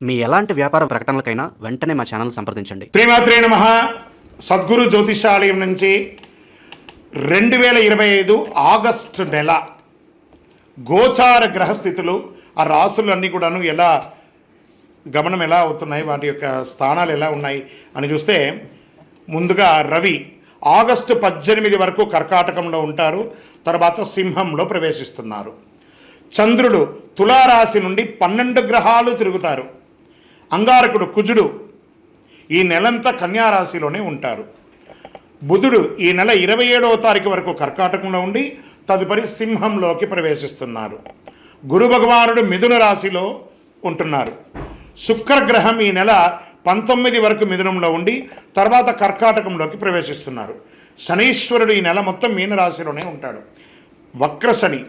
మీ ఎలాంటి వ్యాపార ప్రకటనలకైనా వెంటనే మా ఛానల్ సంప్రదించండి. శ్రీమాత్రే నమః. సద్గురు జ్యోతిషాలయం నుంచి 2025 ఆగస్టు నెల గోచార గ్రహస్థితులు, ఆ రాసులన్నీ కూడాను ఎలా గమనం ఎలా అవుతున్నాయి, వాటి యొక్క స్థానాలు ఎలా ఉన్నాయి అని చూస్తే, ముందుగా రవి ఆగస్టు 18 వరకు కర్కాటకంలో ఉంటారు, తర్వాత సింహంలో ప్రవేశిస్తున్నారు. చంద్రుడు తులారాశి నుండి 12 గ్రహాలు తిరుగుతారు. అంగారకుడు కుజుడు ఈ నెలంతా కన్యారాశిలోనే ఉంటారు. బుధుడు ఈ నెల 27వ తారీఖు వరకు కర్కాటకంలో ఉండి తదుపరి సింహంలోకి ప్రవేశిస్తున్నారు. గురు భగవానుడు మిథున రాశిలో ఉంటున్నారు. శుక్రగ్రహం ఈ నెల 19 వరకు మిథునంలో ఉండి తర్వాత కర్కాటకంలోకి ప్రవేశిస్తున్నారు. శనీశ్వరుడు ఈ నెల మొత్తం మీనరాశిలోనే ఉంటాడు. వక్ర శని.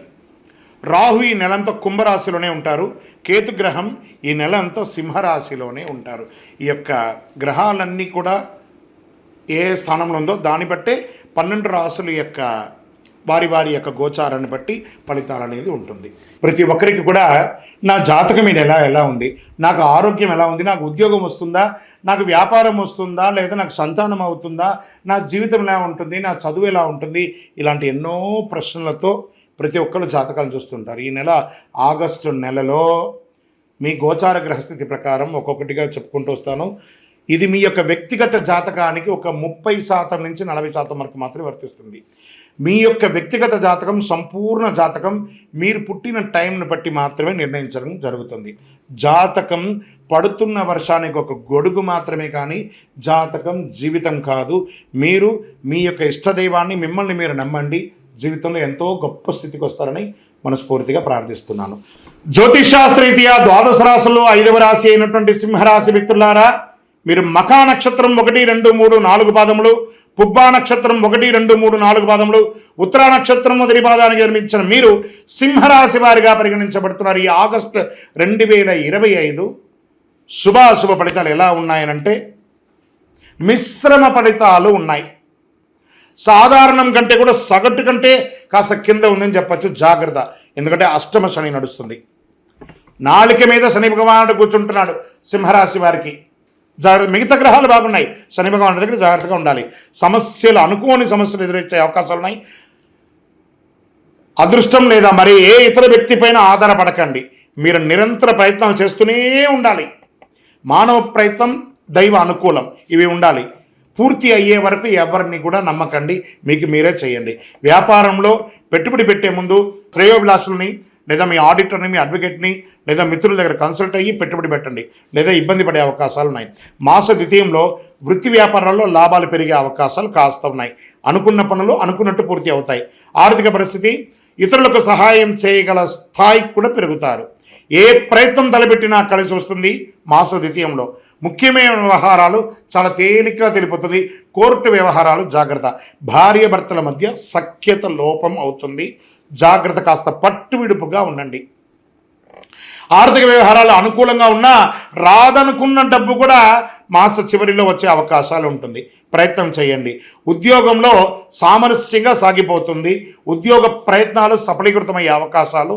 రాహు ఈ నెలంతా కుంభరాశిలోనే ఉంటారు. కేతుగ్రహం ఈ నెల అంతా సింహరాశిలోనే ఉంటారు. ఈ యొక్క గ్రహాలన్నీ కూడా ఏ స్థానంలో ఉందో దాన్ని బట్టే 12 రాశుల యొక్క వారి యొక్క గోచారాన్ని బట్టి ఫలితాలు అనేది ఉంటుంది. ప్రతి ఒక్కరికి కూడా నా జాతకం ఇది ఎలా ఉంది, నాకు ఆరోగ్యం ఎలా ఉంది, నాకు ఉద్యోగం వస్తుందా, నాకు వ్యాపారం వస్తుందా, లేదా నాకు సంతానం అవుతుందా, నా జీవితం ఎలా ఉంటుంది, నా చదువు ఎలా ఉంటుంది, ఇలాంటి ఎన్నో ప్రశ్నలతో ప్రతి ఒక్కరు జాతకాలు చూస్తుంటారు. ఈ నెల ఆగస్టు నెలలో మీ గోచార గ్రహస్థితి ప్రకారం ఒక్కొక్కటిగా చెప్పుకుంటూ వస్తాను. ఇది మీ యొక్క వ్యక్తిగత జాతకానికి ఒక 30% నుంచి 40% వరకు మాత్రమే వర్తిస్తుంది. మీ యొక్క వ్యక్తిగత జాతకం, సంపూర్ణ జాతకం మీరు పుట్టిన టైంను బట్టి మాత్రమే నిర్ణయించడం జరుగుతుంది. జాతకం పడుతున్న వర్షానికి ఒక గొడుగు మాత్రమే, కానీ జాతకం జీవితం కాదు. మీరు మీ యొక్క ఇష్టదైవాన్ని, మిమ్మల్ని మీరు నమ్మండి, జీవితంలో ఎంతో గొప్ప స్థితికి వస్తారని మనస్ఫూర్తిగా ప్రార్థిస్తున్నాను. జ్యోతిషాస్త్రరీత్యా ద్వాదశ రాశుల్లో 5వ రాశి అయినటువంటి సింహరాశి వ్యక్తులారా, మీరు మఖా నక్షత్రం 1, 2, 3, 4 పాదములు, పుబ్బా నక్షత్రం 1, 2, 3, 4 పాదములు, ఉత్తరా నక్షత్రం మొదటి పాదానికి జన్మించిన మీరు సింహరాశి వారిగా పరిగణించబడుతున్నారు. ఈ ఆగస్టు 2025 శుభాశుభ ఫలితాలు ఎలా ఉన్నాయనంటే, మిశ్రమ ఫలితాలు ఉన్నాయి. సాధారణం కంటే కూడా సగటు కంటే కాస్త కింద ఉందని చెప్పచ్చు. జాగ్రత్త, ఎందుకంటే అష్టమ శని నడుస్తుంది. నాలుక మీద శని భగవానుడు కూర్చుంటున్నాడు సింహరాశి వారికి. జాగ్రత్త. మిగతా గ్రహాలు బాగున్నాయి, శని భగవానుడి దగ్గర జాగ్రత్తగా ఉండాలి. సమస్యలు, అనుకోని సమస్యలు ఎదురొచ్చే అవకాశాలు ఉన్నాయి. అదృష్టం లేదా మరి ఏ ఇతర వ్యక్తి పైన ఆధారపడకండి. మీరు నిరంతర ప్రయత్నం చేస్తూనే ఉండాలి. మానవ ప్రయత్నం, దైవ అనుకూలం, ఇవి ఉండాలి. పూర్తి అయ్యే వరకు ఎవరిని కూడా నమ్మకండి, మీకు మీరే చేయండి. వ్యాపారంలో పెట్టుబడి పెట్టే ముందు శ్రేయోభిలాషుల్ని, లేదా మీ ఆడిటర్ని, మీ అడ్వకేట్ని, లేదా మిత్రుల దగ్గర కన్సల్ట్ అయ్యి పెట్టుబడి పెట్టండి, లేదా ఇబ్బంది పడే అవకాశాలు ఉన్నాయి. మాస ద్వితీయంలో వృత్తి వ్యాపారాల్లో లాభాలు పెరిగే అవకాశాలు కాస్త ఉన్నాయి. అనుకున్న పనులు అనుకున్నట్టు పూర్తి అవుతాయి. ఆర్థిక పరిస్థితి, ఇతరులకు సహాయం చేయగల స్థాయికి కూడా పెరుగుతారు. ఏ ప్రయత్నం తలపెట్టినా కలిసి వస్తుంది. మాస ద్వితీయంలో ముఖ్యమైన వ్యవహారాలు చాలా తేలికగా తెలిపోతుంది. కోర్టు వ్యవహారాలు జాగ్రత్త. భార్య భర్తల మధ్య సఖ్యత లోపం అవుతుంది. జాగ్రత్త, కాస్త పట్టువిడుపుగా ఉండండి. ఆర్థిక వ్యవహారాలు అనుకూలంగా ఉన్నా రాదనుకున్న డబ్బు కూడా మాస చివరిలో వచ్చే అవకాశాలు ఉంటుంది. ప్రయత్నం చేయండి. ఉద్యోగంలో సామరస్యంగా సాగిపోతుంది. ఉద్యోగ ప్రయత్నాలు సఫలీకృతమయ్యే అవకాశాలు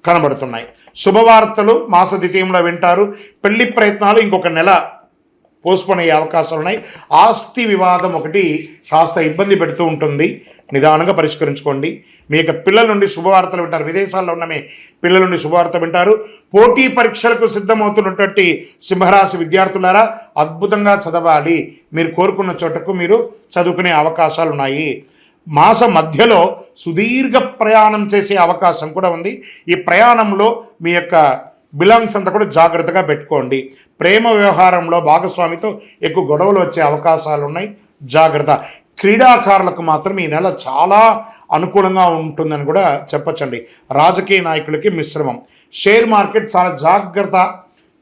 కనబడుతున్నాయి. శుభవార్తలు మాస ద్వితీయంలో వింటారు. పెళ్లి ప్రయత్నాలు ఇంకొక నెల పోస్ట్పోన్ అయ్యే అవకాశాలు ఉన్నాయి. ఆస్తి వివాదం ఒకటి కాస్త ఇబ్బంది పెడుతూ ఉంటుంది. నిదానంగా పరిష్కరించుకోండి. మీ యొక్క పిల్లల నుండి శుభవార్తలు వింటారు. విదేశాల్లో ఉన్న మీ పిల్లల నుండి శుభవార్త వింటారు. పోటీ పరీక్షలకు సిద్ధమవుతున్నటువంటి సింహరాశి విద్యార్థులారా, అద్భుతంగా చదవాలి. మీరు కోరుకున్న చోటకు మీరు చదువుకునే అవకాశాలు ఉన్నాయి. మాస మధ్యలో సుదీర్ఘ ప్రయాణం చేసే అవకాశం కూడా ఉంది. ఈ ప్రయాణంలో మీ యొక్క బిలాంగ్స్ అంతా కూడా జాగ్రత్తగా పెట్టుకోండి. ప్రేమ వ్యవహారంలో భాగస్వామితో ఎక్కువ గొడవలు వచ్చే అవకాశాలు ఉన్నాయి. జాగ్రత్త. క్రీడాకారులకు మాత్రం ఈ నెల చాలా అనుకూలంగా ఉంటుందని కూడా చెప్పచ్చండి. రాజకీయ నాయకులకి మిశ్రమం. షేర్ మార్కెట్ చాలా జాగ్రత్త,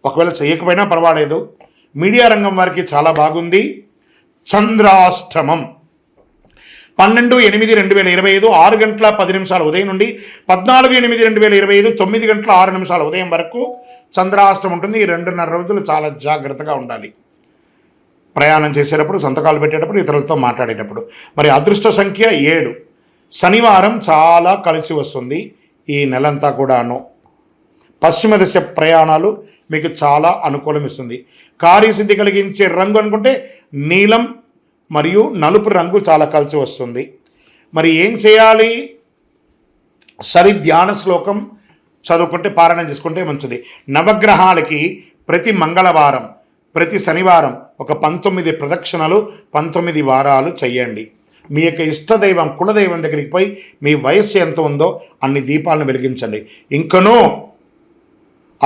ఒకవేళ చేయకపోయినా పర్వాలేదు. మీడియా రంగం వారికి చాలా బాగుంది. చంద్రాష్టమం 12/8/2025 6:10 ఉదయం నుండి 14/8/2025 9:06 ఉదయం వరకు చంద్రాష్టమం ఉంటుంది. ఈ 2.5 రోజులు చాలా జాగ్రత్తగా ఉండాలి. ప్రయాణం చేసేటప్పుడు, సంతకాలు పెట్టేటప్పుడు, ఇతరులతో మాట్లాడేటప్పుడు. మరి అదృష్ట సంఖ్య 7. శనివారం చాలా కలిసి వస్తుంది ఈ నెలంతా కూడాను. పశ్చిమ దిశ ప్రయాణాలు మీకు చాలా అనుకూలం ఇస్తుంది. కార్యసిద్ధి కలిగించే రంగు అనుకుంటే నీలం మరియు నలుపు రంగు చాలా కలిసి వస్తుంది. మరి ఏం చేయాలి? సరి ధ్యాన శ్లోకం చదువుకుంటే పారాయణం చేసుకుంటే మంచిది. నవగ్రహాలకి ప్రతి మంగళవారం ప్రతి శనివారం ఒక 19 ప్రదక్షిణలు 19 వారాలు చెయ్యండి. మీ యొక్క ఇష్టదైవం కులదైవం దగ్గరికి పోయి మీ వయస్సు ఎంత ఉందో అన్ని దీపాలను వెలిగించండి. ఇంకనూ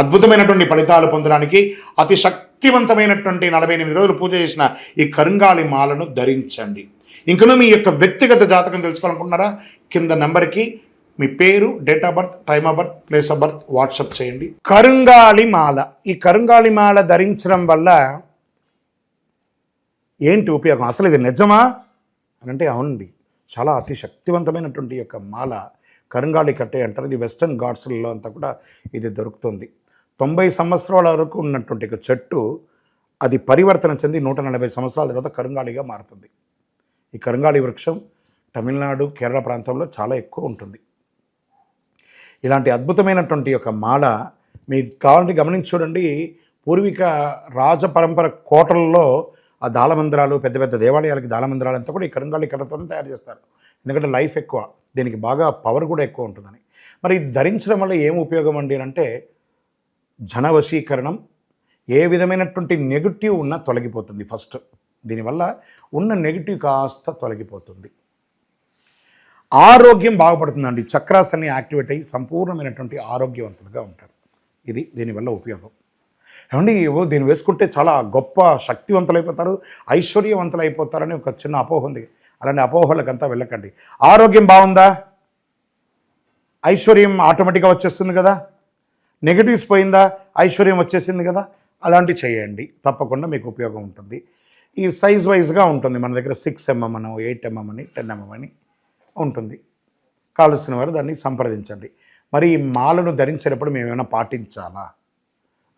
అద్భుతమైనటువంటి ఫలితాలు పొందడానికి అతి శక్తివంతమైనటువంటి 48 రోజులు పూజ చేసిన ఈ కరుంగాలి మాలను ధరించండి. ఇంకనూ మీ యొక్క వ్యక్తిగత జాతకం తెలుసుకోవాలనుకుంటున్నారా? కింద నెంబర్కి మీ పేరు, date of birth, time of birth, place of birth WhatsApp చేయండి. కరుంగాలి మాల. ఈ కరుంగాలి మాల ధరించడం వల్ల ఏంటి ఉపయోగం? అసలు ఇది నిజమా అని అంటే అవునండి, చాలా అతి శక్తివంతమైనటువంటి యొక్క మాల కరుంగాలి కట్టే అంటారు. ఇది వెస్టర్న్ ఘాట్స్లలో అంతా కూడా ఇది దొరుకుతుంది. 90 సంవత్సరాల వరకు ఉన్నటువంటి ఒక చెట్టు అది పరివర్తన చెంది 140 సంవత్సరాల తర్వాత కరుంగాలిగా మారుతుంది. ఈ కరుంగాలి వృక్షం తమిళనాడు, కేరళ ప్రాంతంలో చాలా ఎక్కువ ఉంటుంది. ఇలాంటి అద్భుతమైనటువంటి యొక్క మాల మీరు కావాలంటే గమనించి చూడండి. పూర్వీక రాజ పరంపర కోటలలో ఆ దాళమందిరాలు, పెద్ద పెద్ద దేవాలయాలకి దాళమందిరాలు అంతా కూడా ఈ కరుంగాలి కర్రతో తయారు చేస్తారు. ఎందుకంటే లైఫ్ ఎక్కువ, దీనికి బాగా పవర్ కూడా ఎక్కువ ఉంటుందని. మరి ఇది ధరించడం వల్ల ఏం ఉపయోగం అండి అంటే జనవశీకరణం, ఏ విధమైనటువంటి నెగిటివ్ ఉన్నా తొలగిపోతుంది. ఫస్ట్ దీనివల్ల ఉన్న నెగిటివ్ కాస్త తొలగిపోతుంది. ఆరోగ్యం బాగుపడుతుందండి. చక్రాస్ అన్ని యాక్టివేట్ అయ్యి సంపూర్ణమైనటువంటి ఆరోగ్యవంతులుగా ఉంటారు. ఇది దీనివల్ల ఉపయోగం. ఏమండి దీన్ని వేసుకుంటే చాలా గొప్ప శక్తివంతులు అయిపోతారు, ఐశ్వర్యవంతులు అయిపోతారని ఒక చిన్న అపోహ ఉంది. అలాంటి అపోహలకంతా వెళ్ళకండి. ఆరోగ్యం బాగుందా, ఐశ్వర్యం ఆటోమేటిక్గా వచ్చేస్తుంది కదా. నెగిటివ్స్ పోయిందా, ఐశ్వర్యం వచ్చేసింది కదా. అలాంటివి చేయండి, తప్పకుండా మీకు ఉపయోగం ఉంటుంది. ఈ సైజ్ వైజ్గా ఉంటుంది. మన దగ్గర 6 mm అని, 8 mm అని, 10 mm అని ఉంటుంది. కావలసిన వారు దాన్ని సంప్రదించండి. మరి ఈ మాలను ధరించేటప్పుడు మేము ఏమైనా పాటించాలా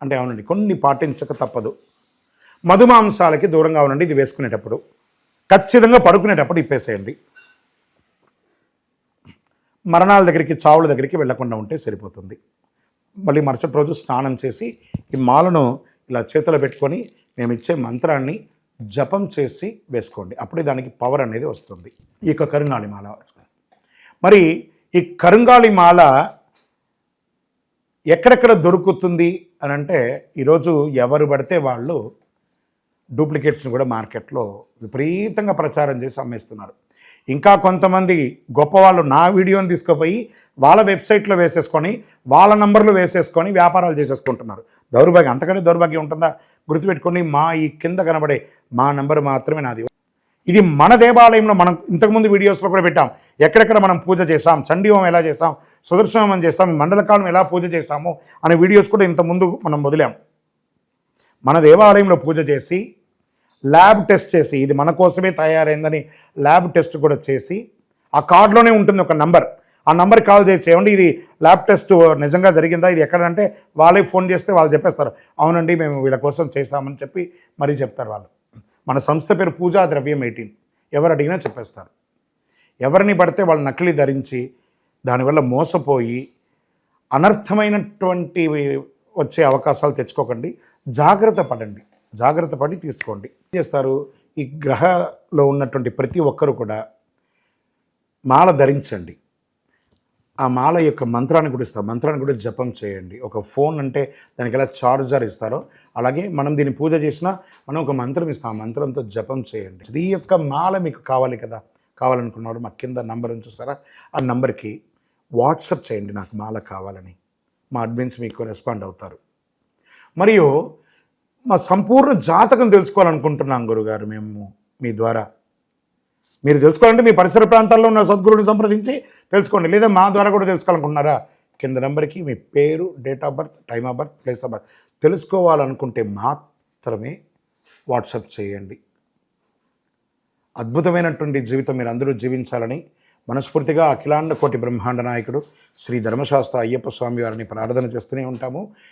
అంటే అవునండి, కొన్ని పాటించక తప్పదు. మధుమాంసాలకి దూరంగా ఉండండి. ఇది వేసుకునేటప్పుడు ఖచ్చితంగా పడుకునేటప్పుడు ఇప్పేసేయండి. మరణాల దగ్గరికి, చావుల దగ్గరికి వెళ్లకుండా ఉంటే సరిపోతుంది. మళ్ళీ మరుసటి రోజు స్నానం చేసి ఈ మాలను ఇలా చేతిలో పెట్టుకొని మేము ఇచ్చే మంత్రాన్ని జపం చేసి వేసుకోండి. అప్పుడే దానికి పవర్ అనేది వస్తుంది. ఈ యొక్క కరుంగాలి మాల. మరి ఈ కరుంగాలి మాల ఎక్కడెక్కడ దొరుకుతుంది అని అంటే ఈరోజు ఎవరు పడితే వాళ్ళు డూప్లికేట్స్ని కూడా మార్కెట్లో విపరీతంగా ప్రచారం చేసి అమ్మేస్తున్నారు. ఇంకా కొంతమంది గొప్పవాళ్ళు నా వీడియోని తీసుకుపోయి వాళ్ళ వెబ్సైట్లో వేసేసుకొని వాళ్ళ నంబర్లు వేసేసుకొని వ్యాపారాలు చేసేసుకుంటున్నారు. దౌర్భాగ్యం, అంతకంటే దౌర్భాగ్యం ఉంటుందా? గుర్తుపెట్టుకొని మా ఈ కింద కనబడే మా నంబర్ మాత్రమే నాది. ఇది మన దేవాలయంలో మనం ఇంతకుముందు వీడియోస్లో కూడా పెట్టాం. ఎక్కడెక్కడ మనం పూజ చేసాం, చండీహోమం ఎలా చేసాం, సుదర్శనం చేసాం, మండలకాలం ఎలా పూజ చేసాము అనే వీడియోస్ కూడా ఇంతకుముందు మనం వదిలాం. మన దేవాలయంలో పూజ చేసి ల్యాబ్ టెస్ట్ చేసి ఇది మన కోసమే తయారైందని ల్యాబ్ టెస్ట్ కూడా చేసి ఆ కార్డులోనే ఉంటుంది ఒక నంబర్. ఆ నంబర్కి కాల్ చేయండి, ఇది ల్యాబ్ టెస్ట్ నిజంగా జరిగిందా, ఇది ఎక్కడంటే వాళ్ళే ఫోన్ చేస్తే వాళ్ళు చెప్పేస్తారు, అవునండి మేము వీళ్ళ కోసం చేశామని చెప్పి మరీ చెప్తారు వాళ్ళు. మన సంస్థ పేరు పూజా ద్రవ్యం 18. ఎవరు అడిగినా చెప్పేస్తారు. ఎవరిని పడితే వాళ్ళు నకిలీ ధరించి దానివల్ల మోసపోయి అనర్థమైనటువంటి వచ్చే అవకాశాలు తెచ్చుకోకండి. జాగ్రత్త పడండి, జాగ్రత్త పడి తీసుకోండి. ఏం చేస్తారు? ఈ గ్రహలో ఉన్నటువంటి ప్రతి ఒక్కరు కూడా మాల ధరించండి. ఆ మాల యొక్క మంత్రాన్ని కూడా ఇస్తారు. మంత్రాన్ని కూడా జపం చేయండి. ఒక ఫోన్ అంటే దానికి ఎలా చార్జర్ ఇస్తారో అలాగే మనం దీన్ని పూజ చేసినా మనం ఒక మంత్రం ఇస్తాం. ఆ మంత్రంతో జపం చేయండి. ఈ యొక్క మాల మీకు కావాలి కదా, కావాలనుకున్నవాడు మా కింద నంబర్ చూస్తారా, ఆ నంబర్కి వాట్సాప్ చేయండి నాకు మాల కావాలని. మా అడ్మిన్స్ మీకు రెస్పాండ్ అవుతారు. మరియు మా సంపూర్ణ జాతకం తెలుసుకోవాలనుకుంటున్నాం గురుగారు మేము మీ ద్వారా. మీరు తెలుసుకోవాలంటే మీ పరిసర ప్రాంతాల్లో ఉన్న సద్గురుని సంప్రదించి తెలుసుకోండి. లేదా మా ద్వారా కూడా తెలుసుకోవాలనుకుంటున్నారా, కింద నెంబర్కి మీ పేరు, date of birth, time of birth, place of birth తెలుసుకోవాలనుకుంటే మాత్రమే వాట్సాప్ చేయండి. అద్భుతమైనటువంటి జీవితం మీరు అందరూ జీవించాలని మనస్ఫూర్తిగా అఖిలాండ కోటి బ్రహ్మాండ నాయకుడు శ్రీ ధర్మశాస్త్ర అయ్యప్ప స్వామి వారిని ప్రార్థన చేస్తూనే ఉంటాము.